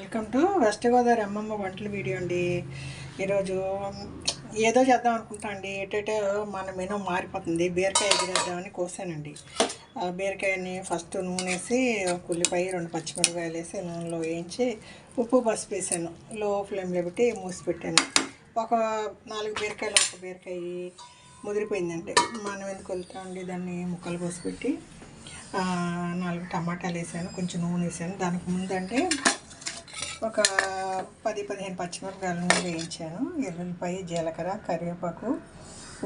Welcome to west Godavari అమ్మమ్మ వంటల video అండి. ఈరోజు ఏదో చేద్దాం అనుకుంటా అండి. ఏటేటో మన మెనూ మారిపోతుంది. బీరకాయ ఎగిరేద్దామని కోసానండి. బీరకాయని ఫస్ట్ నూనె వేసి ఒక ఉల్లిపాయ 2 పచ్చిమిరపకాయలు వేసి నూనెలో వేయించి ఉప్పు పసుపు వేసాను. లో ఫ్లేమ్లో పెట్టి మూసి పెట్టాను. ఒక 4 బీరకాయలు, ఒక బీరకాయ ముదిరిపోయిందండి. మనం ఎందుకు వెళ్తామండి, దాన్ని ముక్కలు కోసి పెట్టి 4 టమాటాలు వేసాను, కొంచెం నూనె వేసాను. దానికి ముందంటే ఒక 10-15 పచ్చిమిరపకాయలు వేయించాను. ఎల్లుల్లిపాయ, జీలకర్ర, కరివేపాకు,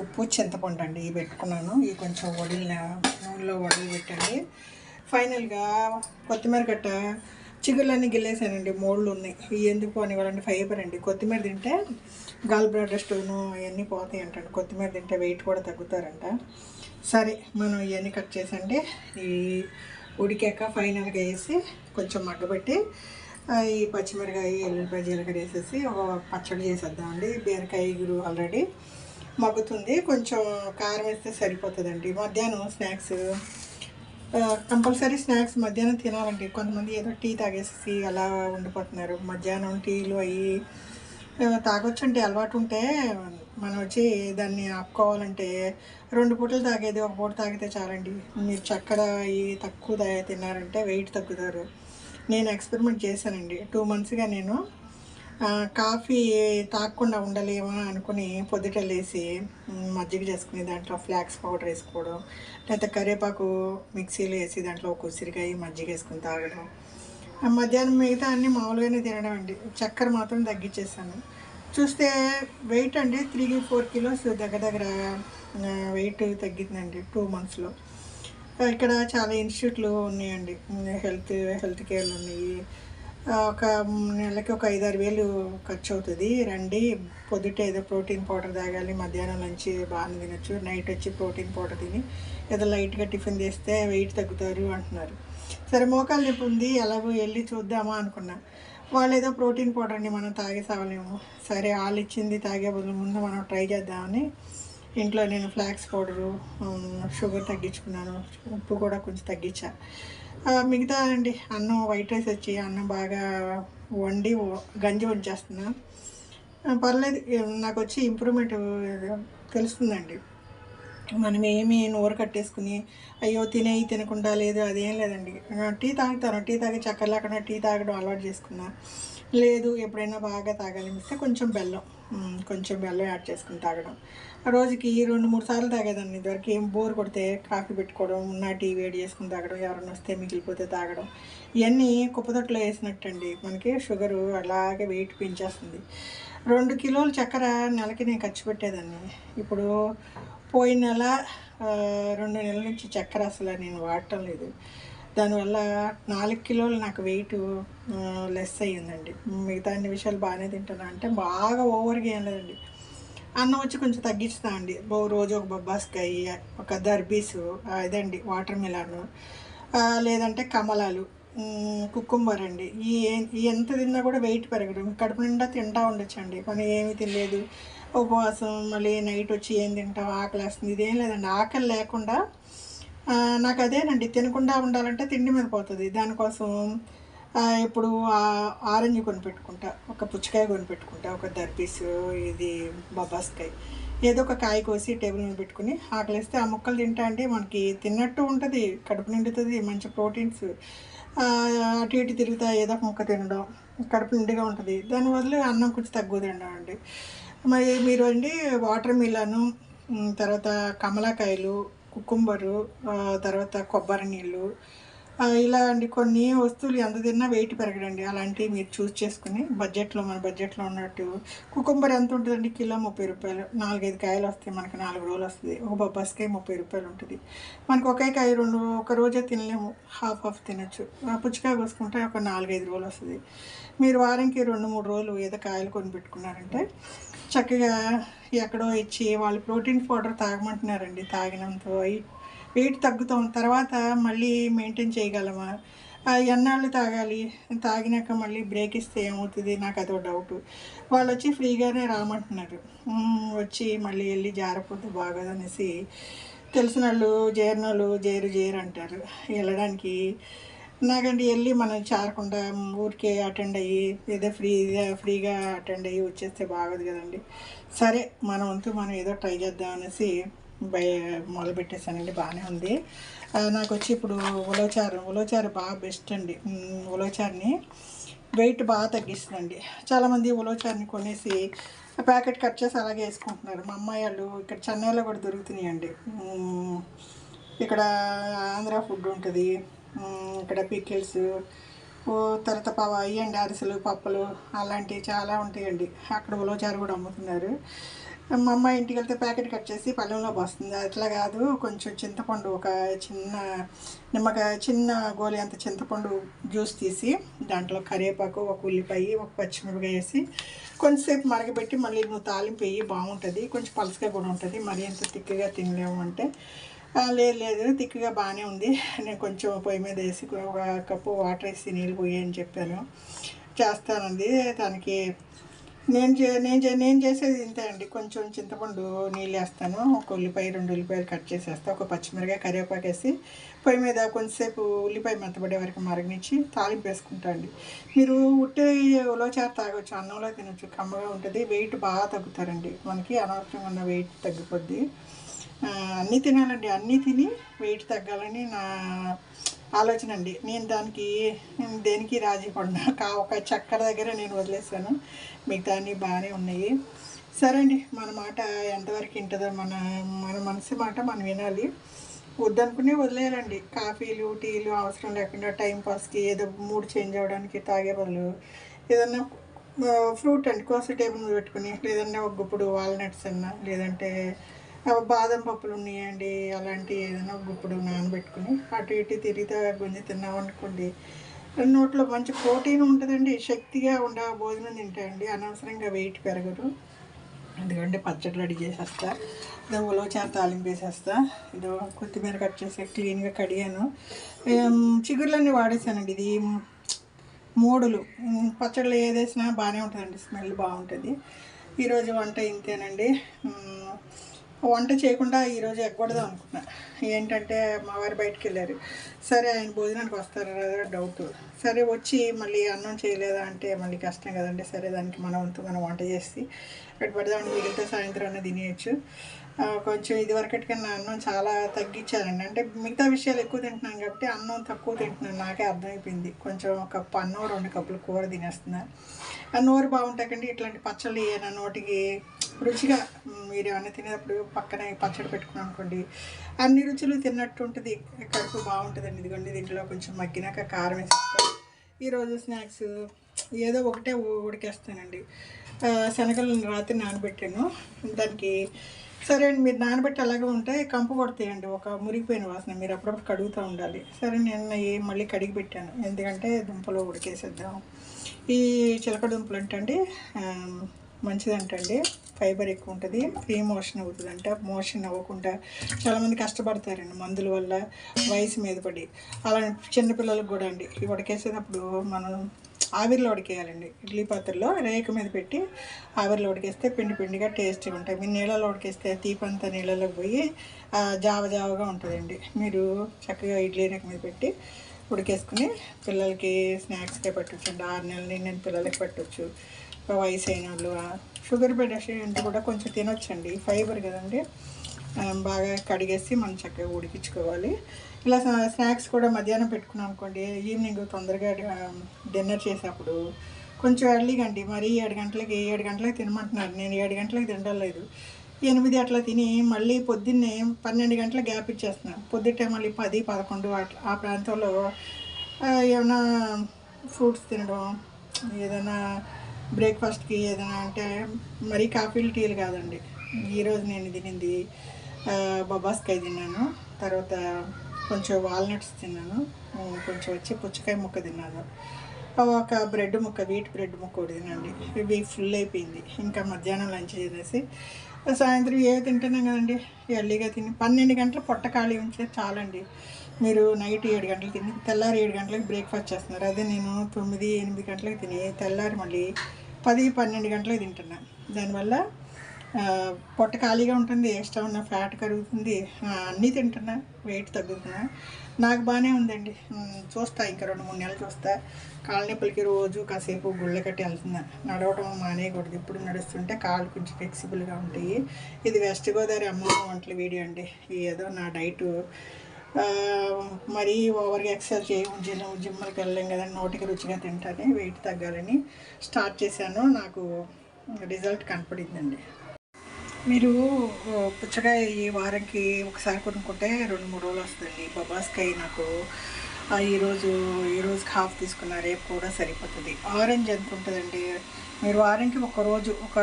ఉప్పు, చింతపండు అండి ఇవి పెట్టుకున్నాను. ఇవి కొంచెం నూనెలో వడలు పెట్టండి. ఫైనల్గా కొత్తిమీర గట్ట చిగుర్లన్నీ గిల్లేసానండి. మోళ్ళు ఉన్నాయి. ఇవి ఎందుకు అనివ్వాలండి, ఫైబర్ అండి. కొత్తిమీర తింటే గాల్ బ్లాడర్ స్టోను అవన్నీ పోతాయి అంటండి. కొత్తిమీర తింటే వెయిట్ కూడా తగ్గుతారంట. సరే, మనం ఇవన్నీ కట్ చేసండి. ఈ ఉడికాక ఫైనల్గా వేసి కొంచెం మగ్గబెట్టి ఈ పచ్చిమిరకాయ, ఎల్లుల్లిపాయ, జీలకర్ర వేసేసి ఒక పచ్చడి చేసేద్దామండి. బీరకాయ ఎగురు ఆల్రెడీ మగ్గుతుంది. కొంచెం కారం వేస్తే సరిపోతుందండి. మధ్యాహ్నం స్నాక్స్ కంపల్సరీ స్నాక్స్ మధ్యాహ్నం తినాలండి. కొంతమంది ఏదో టీ తాగేసి అలా ఉండిపోతున్నారు. మధ్యాహ్నం టీలు అవి తాగొచ్చండి. అలవాటు ఉంటే మనం వచ్చి దాన్ని ఆపుకోవాలంటే 2 పూటలు తాగేది 1 పూట తాగితే చాలండి. మీరు చక్కెర అవి తక్కువ తిన్నారంటే వెయిట్ తగ్గుతారు. నేను ఎక్స్పెరిమెంట్ చేశానండి. 2 మంత్స్గా నేను కాఫీ తాగకుండా ఉండలేమా అనుకుని పొద్దుట లేసి మజ్జిగ చేసుకుని దాంట్లో ఫ్లాక్స్ పౌడర్ వేసుకోవడం, లేకపోతే కరివేపాకు మిక్సీలో వేసి దాంట్లో ఒక ఉసిరికాయ మజ్జిగ వేసుకుని తాగడం. మధ్యాహ్నం మిగతా అన్నీ మామూలుగానే తినడం అండి. చక్కెర మాత్రం తగ్గించేసాను. చూస్తే వెయిట్ అండి 3-4 కిలోస్ దగ్గర వెయిట్ తగ్గిందండి 2 మంత్స్లో. ఇక్కడ చాలా ఇన్స్టిట్యూట్లు ఉన్నాయండి, హెల్త్ కేర్లు ఉన్నాయి. ఒక నెలకి ఒక 5-6 వేలు ఖర్చు అవుతుంది. రండి, పొద్దుట ఏదో ప్రోటీన్ పౌడర్ తాగాలి, మధ్యాహ్నం లంచ్ బాగానే తినచ్చు, నైట్ వచ్చి ప్రోటీన్ పౌడర్ తిని ఏదో లైట్గా టిఫిన్ చేస్తే వెయిట్ తగ్గుతారు అంటున్నారు. సరే, మోకాలు నొప్పి ఉంది, ఎలాగో వెళ్ళి చూద్దామా అనుకున్నా. వాళ్ళు ఏదో ప్రోటీన్ పౌడర్ అండి, మనం తాగేసావలేము. సరే, వాళ్ళు ఇచ్చింది తాగే బదులు ముందు మనం ట్రై చేద్దామని ఇంట్లో నేను ఫ్లాక్స్ పౌడరు, షుగర్ తగ్గించుకున్నాను, ఉప్పు కూడా కొంచెం తగ్గించా. మిగతా అండి అన్నం వైట్ రైస్ వచ్చి అన్నం బాగా వండి గంజి వంచేస్తున్నా. పర్లేదు, నాకు వచ్చి ఇంప్రూవ్మెంట్ తెలుస్తుందండి. మనం ఏమి నోరు కట్టేసుకుని అయ్యో తినకుండా లేదు అదేం లేదండి. టీ తాగుతాను, టీ తాగి చక్కెర లేకుండా టీ తాగడం అలవాటు చేసుకున్నా. లేదు, ఎప్పుడైనా బాగా తాగాలనిపిస్తే కొంచెం బెల్లం యాడ్ చేసుకుని తాగడం. రోజుకి 2-3 సార్లు తాగేదాన్ని. ఇదివరకు ఏం బోర్ కొడితే కాఫీ పెట్టుకోవడం, ఉన్న టీ వేడి చేసుకుని తాగడం, ఎవరైనా వస్తే మిగిలిపోతే తాగడం. ఇవన్నీ కుప్పతొట్లో వేసినట్టండి. మనకి షుగరు అలాగే వెయిట్ పెంచేస్తుంది. 2 కిలోలు చక్కెర నెలకి నేను ఖర్చు పెట్టేదాన్ని. ఇప్పుడు పోయిన నెల 2 నెలల నుంచి చక్కెర అసలు నేను వాడటం లేదు. దానివల్ల 4 కిలోలు నాకు వెయిట్ లెస్ అయ్యిందండి. మిగతా అన్ని విషయాలు బాగానే తింటున్నా, అంటే బాగా ఓవర్గా ఏం లేదండి. అన్నం వచ్చి కొంచెం తగ్గిస్తా అండి. రోజు ఒక బొబ్బాస్కాయ, ఒక దర్బీసు, ఇదండి వాటర్ మిలాను, లేదంటే కమలాలు, కుకుంబర్ అండి. ఈ ఎంత తిన్నా కూడా వెయిట్ పెరగడం. కడుపు నిండా తింటా ఉండొచ్చండి. మనం ఏమీ తినలేదు, ఉపవాసం, మళ్ళీ నైట్ వచ్చి ఏం తింటాం, ఆకలి వస్తుంది, ఇదేం లేదండి. ఆకలి లేకుండా నాకు అదేనండి, తినకుండా ఉండాలంటే తిండి మీద పోతుంది. దానికోసం ఇప్పుడు ఆరెంజ్ కొనిపెట్టుకుంటా, ఒక పుచ్చకాయ కొనిపెట్టుకుంటా, ఒక దర్బీసు, ఇది బొబ్బాస్కాయ, ఏదో ఒక కాయ కోసి టేబుల్ మీద పెట్టుకుని ఆకలిస్తే ఆ ముక్కలు తింటా అంటే మనకి తిన్నట్టు ఉంటుంది, కడుపు నిండుతుంది, మంచి ప్రోటీన్స్. అటు ఇటు తిరుగుతా ఏదో ఒక ముక్క తినడం, కడుపు నిండుగా ఉంటుంది. దాని వల్ల అన్నం కొంచెం తక్కువ తినడం అండి. మరి మీరు అండి వాటర్ మిలను, తర్వాత కమలాకాయలు, కుకుంబరు, తర్వాత కొబ్బరి నీళ్ళు, ఇలా అండి కొన్ని వస్తువులు ఎంత తిన్నా వెయిట్ పెరగడండి. అలాంటివి మీరు చూస్ చేసుకుని మన బడ్జెట్లో ఉన్నట్టు. కుకుంబర్ ఎంత ఉంటుందండి, కిలో 30 రూపాయలు, 4-5 కాయలు వస్తాయి, మనకి 4 రోజులు వస్తుంది. ఒక బొబ్బాస్కాయ 30 రూపాయలు ఉంటుంది. మనకి ఒకే కాయ ఒక రోజే తినలేము, హాఫ్ తినచ్చు. పుచ్చకాయ కోసుకుంటే ఒక 4-5 రోజులు వస్తుంది. మీరు వారానికి 2-3 రోజులు ఏదో కాయలు కొని పెట్టుకున్నారంటే చక్కగా ఎక్కడో ఇచ్చి వాళ్ళు ప్రోటీన్ పౌడర్ తాగమంటున్నారండి. తాగినంత వెయిట్ తగ్గుతాం, తర్వాత మళ్ళీ మెయింటైన్ చేయగలమా, ఎన్నాళ్ళు తాగాలి, తాగినాక మళ్ళీ బ్రేక్ ఇస్తే ఏమవుతుంది, నాకు అదో డౌటు. వాళ్ళు వచ్చి ఫ్రీగానే రామంటున్నారు. వచ్చి మళ్ళీ వెళ్ళి జారపోతే బాగోదనేసి తెలిసిన వాళ్ళు చేరినోళ్ళు చేరు అంటారు. వెళ్ళడానికి నాకంటే వెళ్ళి మనం చేరకుండా ఊరికే అటెండ్ అయ్యి ఏదో ఫ్రీగా అటెండ్ అయ్యి వచ్చేస్తే బాగోదు కదండి. సరే మన వంతు మనం ఏదో ట్రై చేద్దాం అనేసి మొదలు పెట్టేశానండి. బాగానే ఉంది. నాకు వచ్చి ఇప్పుడు ఉలవచారు బాగా బెస్ట్ అండి. ఉలవచారుని వెయిట్ బాగా తగ్గిస్తుందండి. చాలామంది ఉలవచారుని కొనేసి ప్యాకెట్ కట్ చేసి అలాగే వేసుకుంటున్నారు. మా అమ్మాయి వాళ్ళు ఇక్కడ చెన్నైలో కూడా దొరుకుతున్నాయండి. ఇక్కడ ఆంధ్ర ఫుడ్ ఉంటుంది, ఇక్కడ పికిల్స్, తర్వాత ఇవ్వండి అరిసెలు, పప్పులు అలాంటివి చాలా ఉంటాయండి. అక్కడ ఉలవచారు కూడా అమ్ముతున్నారు. మా అమ్మాయి ఇంటికి వెళ్తే ప్యాకెట్ కట్ చేసి పళ్ళెంలో పోస్తుంది. అట్లా కాదు, కొంచెం చింతపండు, ఒక చిన్న నిమ్మకాయ చిన్న గోలి అంత చింతపండు జ్యూస్ తీసి దాంట్లో కరివేపాకు, ఒక ఉల్లిపాయ, ఒక పచ్చిమిరపకాయ వేసి కొంచెంసేపు మరగబెట్టి మళ్ళీ నువ్వు తాలింపు వేయి, బాగుంటుంది. కొంచెం పలుసుగా కూడా ఉంటుంది. మరీ ఎంత తిక్కుగా తినలేము అంటే లేదు తిక్కుగా బాగానే ఉంది. నేను కొంచెం పొయ్యి మీద వేసి ఒక కప్పు వాటర్ వేసి నీళ్ళు పోయని చెప్పాను. చేస్తానండి. దానికి నేను చేసేది ఇంతే అండి. కొంచెం చింతపండు నీళ్ళు వేస్తాను, ఒక ఉల్లిపాయ 2 ఉల్లిపాయలు కట్ చేసేస్తాను, ఒక పచ్చిమిరకాయ, కరివేపాకు వేసి పొయ్యి మీద కొంచెంసేపు ఉల్లిపాయ మెత్తబడే వరకు మరగనిచ్చి తాలింపు వేసుకుంటా అండి. మీరు ఉట్టే ఉలవచారు తాగొచ్చు, అన్నంలో తినొచ్చు, కమ్మగా ఉంటుంది. వెయిట్ బాగా తగ్గుతారండి. మనకి అనవసరంగా ఉన్న వెయిట్ తగ్గిపోద్ది. అన్నీ తినాలండి. అన్నీ తిని వెయిట్ తగ్గాలని నా ఆలోచన అండి. నేను దేనికి రాజీ పడినా ఒక చక్కెర దగ్గర నేను వదిలేసాను. మిగతా అన్నీ బాగానే ఉన్నాయి. సరే అండి, మన మాట ఎంతవరకు వింటుందో మన మనసు మాట మనం వినాలి. వద్దనుకునే వదిలేయాలండి. కాఫీలు, టీలు అవసరం లేకుండా టైంపాస్కి ఏదో మూడ్ చేంజ్ అవ్వడానికి తాగే బదులు ఏదన్నా ఫ్రూట్ అండి కోస టేబుల్ మీద పెట్టుకుని, లేదన్నా ఒక గుప్పుడు వాల్నట్స్ అన్నా, లేదంటే బాదం పప్పులు ఉన్నాయండి, అలాంటి ఏదైనా ఒక గుప్పుడు నానబెట్టుకుని అటు ఇటు తిరిగితే గుంజి తిన్నామనుకోండి, నోట్లో మంచి ప్రోటీన్ ఉంటుందండి. శక్తిగా భోజనం తింటాయండి. అనవసరంగా వెయిట్ పెరగరు. ఎందుకంటే పచ్చడి రెడీ చేసేస్తా, ఇదో ఉలవచారు తాలింపు వేసేస్తా, ఇదో కొత్తిమీర కట్ చేసి క్లీన్గా కడిగాను. చిగుర్లన్నీ వాడేసానండి. ఇది మోడులు పచ్చళ్ళు ఏదేసినా బాగానే ఉంటుందండి, స్మెల్ బాగుంటుంది. ఈరోజు వంట ఇంతేనండి. వంట చేయకుండా ఈరోజు ఎగ్గొడదాం అనుకున్నా. ఏంటంటే మా వారు బయటికి వెళ్ళారు. సరే ఆయన భోజనానికి వస్తారా లేదా డౌట్. సరే వచ్చి మళ్ళీ అన్నం చేయలేదా అంటే మళ్ళీ కష్టం కదండి. సరే దానికి మనం వంట చేసి పెడదామని మిగిలితే సాయంత్రం అన్న తినేయచ్చు. కొంచెం ఇదివరకటికన్నా అన్నం చాలా తగ్గించానండి. అంటే మిగతా విషయాలు ఎక్కువ తింటున్నాను కాబట్టి అన్నం తక్కువ తింటున్నాను. నాకే అర్థమైపోయింది. కొంచెం కప్పు అన్నం 2 కప్పులు కూర తినేస్తున్నా. నోరు బాగుంటాకండి. ఇట్లాంటి పచ్చళ్ళు నా నోటికి రుచిగా, మీరు ఏమైనా తినేటప్పుడు పక్కన పచ్చడి పెట్టుకున్నాం అనుకోండి, అన్ని రుచులు తిన్నట్టు ఉంటుంది, కడుపు బాగుంటుందండి. ఇదిగోండి దీంట్లో కొంచెం మగ్గినాక కారం వేసేస్తాను. ఈరోజు స్నాక్స్ ఏదో ఒకటే ఉడికేస్తానండి. శనగలు రాత్రి నానబెట్టాను దానికి. సరే అండి, మీరు నానబెట్టి అలాగే ఉంటే కంపు కొడతాయండి, ఒక మురిగిపోయిన వాసన. మీరు అప్పుడప్పుడు కడుగుతూ ఉండాలి. సరే నేను మళ్ళీ కడిగి పెట్టాను, ఎందుకంటే దుంపలు ఉడికేసేద్దాం. ఈ చిలక దుంపలు అంటండి మంచిదంటండి, ఫైబర్ ఎక్కువ ఉంటుంది, ఫ్రీ మోషన్ అవుతుందంట. మోషన్ అవ్వకుండా చాలామంది కష్టపడతారండి మందుల వల్ల, వయసు మీద పడి. అలా చిన్నపిల్లలకు కూడా అండి ఇవి ఉడకేసేటప్పుడు మనం ఆవిరిలో ఉడికేయాలండి. ఇడ్లీ పాత్రలో రేకు మీద పెట్టి ఆవిరిలో ఉడికేస్తే పిండిగా టేస్టీగా ఉంటాయి. మీరు నీళ్ళలో ఉడికేస్తే తీపంతా నీళ్ళలో పోయి జావగా ఉంటుందండి. మీరు చక్కగా ఇడ్లీ రేకు మీద పెట్టి ఉడికేసుకుని పిల్లలకి స్నాక్స్గా పెట్టచ్చు. 6 నెలల నిండిన పిల్లలకి పెట్టచ్చు. వయసు అయిన వాళ్ళు, షుగర్ పేషెంట్ కూడా కొంచెం తినొచ్చండి, ఫైబర్ కదండి. బాగా కడిగేసి మనం చక్కగా ఉడికించుకోవాలి. ఇలా స్నాక్స్ కూడా మధ్యాహ్నం పెట్టుకున్నాం అనుకోండి, ఈవినింగ్ తొందరగా డిన్నర్ చేసేప్పుడు కొంచెం ఎర్లీగా అండి. మరీ 7 గంటలకి తినమంటున్నారు. నేను 7 గంటలకు తినలేదు, 8 అట్లా తిని మళ్ళీ పొద్దున్నే 12 గంటల గ్యాప్ ఇచ్చేస్తున్నాను. పొద్దుటే మళ్ళీ 10, 11 అట్లా ఆ ప్రాంతంలో ఏమైనా ఫ్రూట్స్ తినడం, ఏదైనా బ్రేక్ఫాస్ట్కి ఏదైనా అంటే మరీ కాఫీలు టీలు కాదండి. ఈరోజు నేను తినింది బొబ్బాస్కాయ తిన్నాను, తర్వాత కొంచెం వాల్నట్స్ తిన్నాను, కొంచెం వచ్చి పుచ్చకాయ ముక్క తిన్నాను, ఒక బ్రెడ్ ముక్క, వీట్ బ్రెడ్ ముక్క ఒకటి తినండి. ఇవి ఫుల్ అయిపోయింది. ఇంకా మధ్యాహ్నం లంచ్ చేసేసి సాయంత్రం ఏవి తింటున్నాం కదండి, ఎర్లీగా తిని 12 గంటలు పొట్ట ఖాళీ ఉంటే చాలండి. మీరు నైట్ 7 గంటలు తిని తెల్లారి 7 గంటలకు బ్రేక్ఫాస్ట్ చేస్తున్నారు. అదే నేను 9, 8 గంటలకు తిని తెల్లారి మళ్ళీ 10, 12 గంటలకు తింటున్నాను. దానివల్ల పొట్ట ఖాళీగా ఉంటుంది, ఎక్స్ట్రా ఉన్న ఫ్యాట్ కరుగుతుంది, అన్నీ తింటున్నా, వెయిట్ తగ్గుతున్నా. నాకు బాగానే ఉందండి. చూస్తా ఇంకా 2-3 నెలలు చూస్తా. కాళ్ళ నొప్పులకి రోజు కాసేపు గుళ్ళ కట్టి వెళ్తున్నా. నడవడం మానేయకూడదు. ఇప్పుడు నడుస్తుంటే కాళ్ళు కొంచెం ఫ్లెక్సిబుల్గా ఉంటాయి. ఇది వెస్ట్ గోదావరి అమ్మమ్మ వంటల వీడియో అండి. ఏదో నా డైటు మరీ ఓవర్గా ఎక్సర్సైజ్ చేయడం, జిమ్కి వెళ్ళలేం కదా, నోటికి రుచిగా తింటానే వెయిట్ తగ్గాలని స్టార్ట్ చేశాను. నాకు రిజల్ట్ కనపడిందండి. మీరు పుచ్చకాయ ఈ వారంకి ఒకసారి కొనుక్కుంటే 2-3 రోజులు వస్తుందండి. బొబ్బాస్కాయ నాకు ఈరోజుకి హాఫ్ తీసుకున్న, రేపు కూడా సరిపోతుంది. ఆరెంజ్ ఎంత ఉంటుందండి, మీరు వారానికి ఒక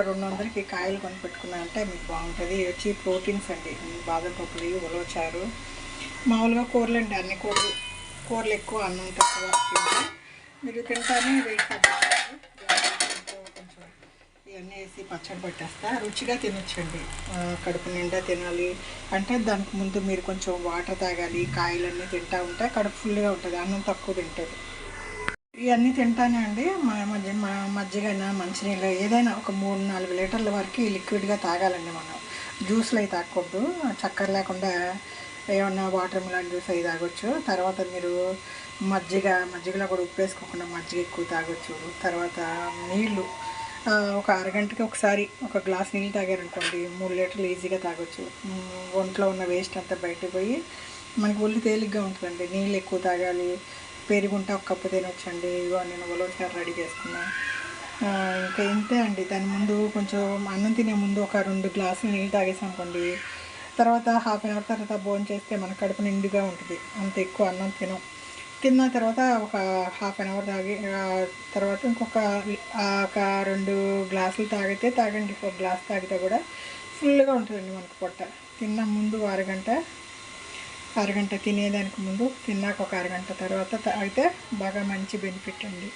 200కి కాయలు కొని పెట్టుకున్నారంటే మీకు బాగుంటుంది. వచ్చి ప్రోటీన్స్ అండి, బాదం పప్పులు, ఉలవచారు, మామూలుగా కూరలు అండి, అన్ని కూరలు ఎక్కువ, అన్నం తక్కువ తింటే మీరు తింటానే వెయిట్ తగ్గుతారు. కొంచెం ఇవన్నీ వేసి పచ్చడి పెట్టేస్తా, రుచిగా తినొచ్చండి. కడుపు నిండా తినాలి అంటే దానికి ముందు మీరు కొంచెం వాటర్ తాగాలి. కాయలన్నీ తింటూ ఉంటే కడుపు ఫుల్గా ఉంటుంది, అన్నం తక్కువ తింటుంది. ఇవన్నీ తింటానే అండి. మజ్జిగైనా మంచినీళ్ళు ఏదైనా ఒక 3-4 లీటర్ల వరకు లిక్విడ్గా తాగాలండి. మనం జ్యూస్లు అవి తాగకూడదు. చక్కెర లేకుండా ఏమన్నా వాటర్ మిలాన్ జ్యూస్ అవి తాగొచ్చు. తర్వాత మీరు మజ్జిగలో కూడా ఉప్పు వేసుకోకుండా మజ్జిగ ఎక్కువ తాగొచ్చు. తర్వాత నీళ్ళు ఒక అరగంటకి ఒకసారి ఒక గ్లాస్ నీళ్ళు తాగారనుకోండి 3 లీటర్లు ఈజీగా తాగొచ్చు. ఒంట్లో ఉన్న వేస్ట్ అంతా బయటకు పోయి మనకి ఒళ్ళు తేలిగ్గా ఉంటుందండి. నీళ్ళు ఎక్కువ తాగాలి. పెరుగుంటే ఒక కప్పు తినొచ్చండి. ఇగో నేను ఉలవచారు రెడీ చేసుకున్నా. ఇంకా ఇంతే అండి. దాని ముందు కొంచెం అన్నం తినే ముందు ఒక 2 గ్లాసులు నీళ్ళు తాగేసాం అనుకోండి, తర్వాత హాఫ్ అన్ అవర్ తర్వాత భోజనం చేస్తే మన కడుపు నిండుగా ఉంటుంది. అంత ఎక్కువ అన్నం తిన్న తర్వాత ఒక హాఫ్ అన్ అవర్ తర్వాత ఇంకొక 2 గ్లాసులు తాగండి. ఒక గ్లాస్ తాగితే కూడా ఫుల్గా ఉంటుందండి మనకు పొట్ట. తిన్న ముందు అరగంట తినేదానికి ముందు, తిన్నాక ఒక అరగంట తర్వాత తాగితే బాగా మంచి బెనిఫిట్ అండి.